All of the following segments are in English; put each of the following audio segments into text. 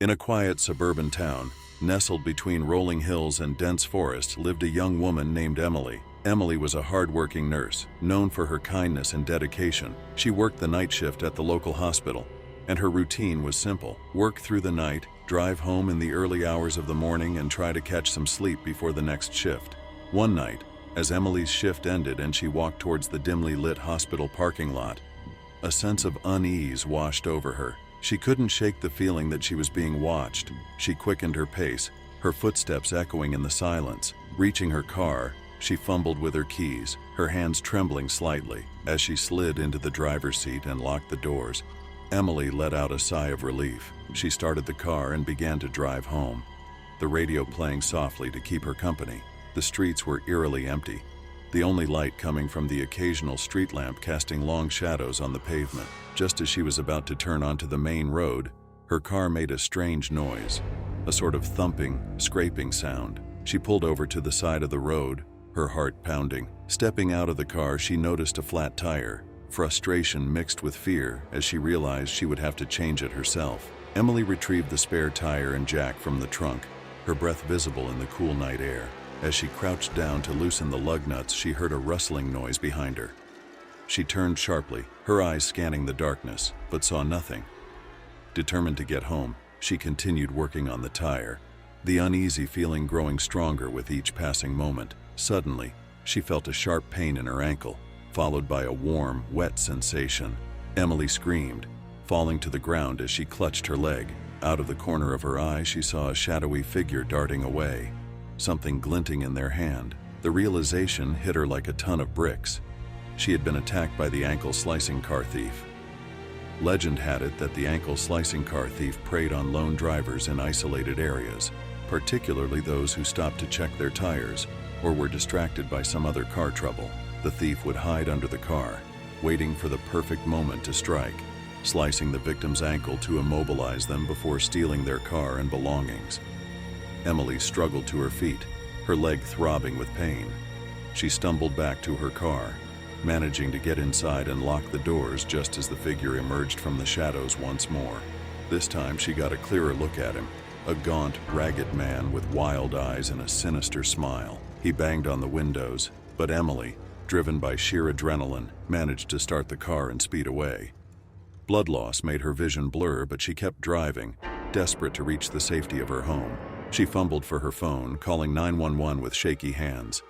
In a quiet suburban town, nestled between rolling hills and dense forests, lived a young woman named Emily. Emily was a hard-working nurse, known for her kindness and dedication. She worked the night shift at the local hospital, and her routine was simple: work through the night, drive home in the early hours of the morning, and try to catch some sleep before the next shift. One night, as Emily's shift ended and she walked towards the dimly lit hospital parking lot, a sense of unease washed over her. She couldn't shake the feeling that she was being watched. She quickened her pace, her footsteps echoing in the silence. Reaching her car, she fumbled with her keys, her hands trembling slightly. As she slid into the driver's seat and locked the doors, Emily let out a sigh of relief. She started the car and began to drive home, the radio playing softly to keep her company. The streets were eerily empty, the only light coming from the occasional street lamp casting long shadows on the pavement. Just as she was about to turn onto the main road, her car made a strange noise, a sort of thumping, scraping sound. She pulled over to the side of the road, her heart pounding. Stepping out of the car, she noticed a flat tire. Frustration mixed with fear as she realized she would have to change it herself. Emily retrieved the spare tire and jack from the trunk, her breath visible in the cool night air. As she crouched down to loosen the lug nuts, she heard a rustling noise behind her. She turned sharply, her eyes scanning the darkness, but saw nothing. Determined to get home, she continued working on the tire, the uneasy feeling growing stronger with each passing moment. Suddenly, she felt a sharp pain in her ankle, followed by a warm, wet sensation. Emily screamed, falling to the ground as she clutched her leg. Out of the corner of her eye, she saw a shadowy figure darting away, something glinting in their hand. The realization hit her like a ton of bricks. She had been attacked by the ankle-slicing car thief. Legend had it that the ankle-slicing car thief preyed on lone drivers in isolated areas, particularly those who stopped to check their tires or were distracted by some other car trouble. The thief would hide under the car, waiting for the perfect moment to strike, slicing the victim's ankle to immobilize them before stealing their car and belongings. Emily struggled to her feet, her leg throbbing with pain. She stumbled back to her car, managing to get inside and lock the doors just as the figure emerged from the shadows once more. This time she got a clearer look at him, a gaunt, ragged man with wild eyes and a sinister smile. He banged on the windows, but Emily, driven by sheer adrenaline, managed to start the car and speed away. Blood loss made her vision blur, but she kept driving, desperate to reach the safety of her home. She fumbled for her phone, calling 911 with shaky hands.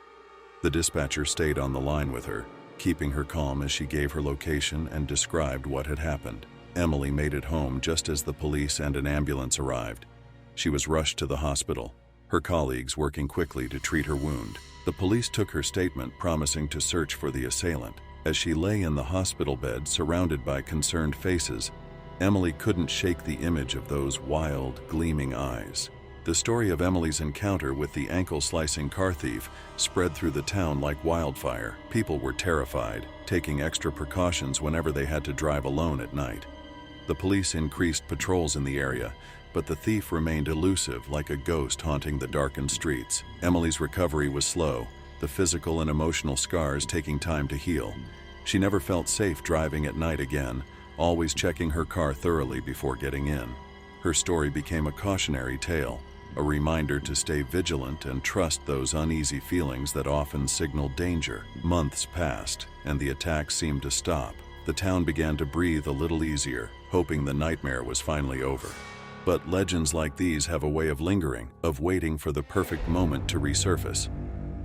The dispatcher stayed on the line with her, keeping her calm as she gave her location and described what had happened. Emily made it home just as the police and an ambulance arrived. She was rushed to the hospital, her colleagues working quickly to treat her wound. The police took her statement, promising to search for the assailant. As she lay in the hospital bed surrounded by concerned faces, Emily couldn't shake the image of those wild, gleaming eyes. The story of Emily's encounter with the ankle-slicing car thief spread through the town like wildfire. People were terrified, taking extra precautions whenever they had to drive alone at night. The police increased patrols in the area, but the thief remained elusive, like a ghost haunting the darkened streets. Emily's recovery was slow, the physical and emotional scars taking time to heal. She never felt safe driving at night again, always checking her car thoroughly before getting in. Her story became a cautionary tale, a reminder to stay vigilant and trust those uneasy feelings that often signal danger. Months passed, and the attacks seemed to stop. The town began to breathe a little easier, hoping the nightmare was finally over. But legends like these have a way of lingering, of waiting for the perfect moment to resurface.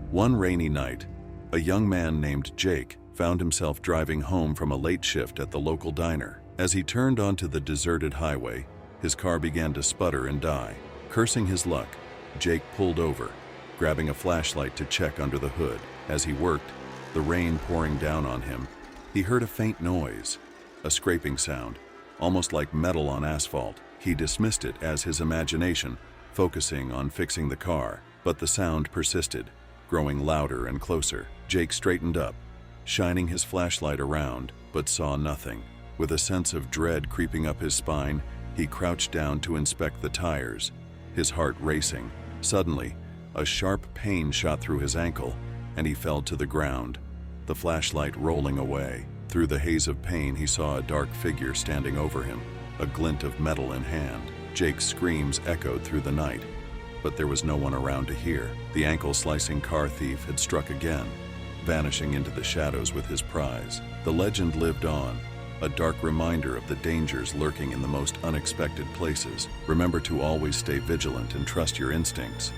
One rainy night, a young man named Jake found himself driving home from a late shift at the local diner. As he turned onto the deserted highway, his car began to sputter and die. Cursing his luck, Jake pulled over, grabbing a flashlight to check under the hood. As he worked, the rain pouring down on him, he heard a faint noise, a scraping sound, almost like metal on asphalt. He dismissed it as his imagination, focusing on fixing the car, but the sound persisted, growing louder and closer. Jake straightened up, shining his flashlight around, but saw nothing. With a sense of dread creeping up his spine, he crouched down to inspect the tires, his heart racing. Suddenly, a sharp pain shot through his ankle, and he fell to the ground, the flashlight rolling away. Through the haze of pain, he saw a dark figure standing over him, a glint of metal in hand. Jake's screams echoed through the night, but there was no one around to hear. The ankle-slicing car thief had struck again, vanishing into the shadows with his prize. The legend lived on, a dark reminder of the dangers lurking in the most unexpected places. Remember to always stay vigilant and trust your instincts.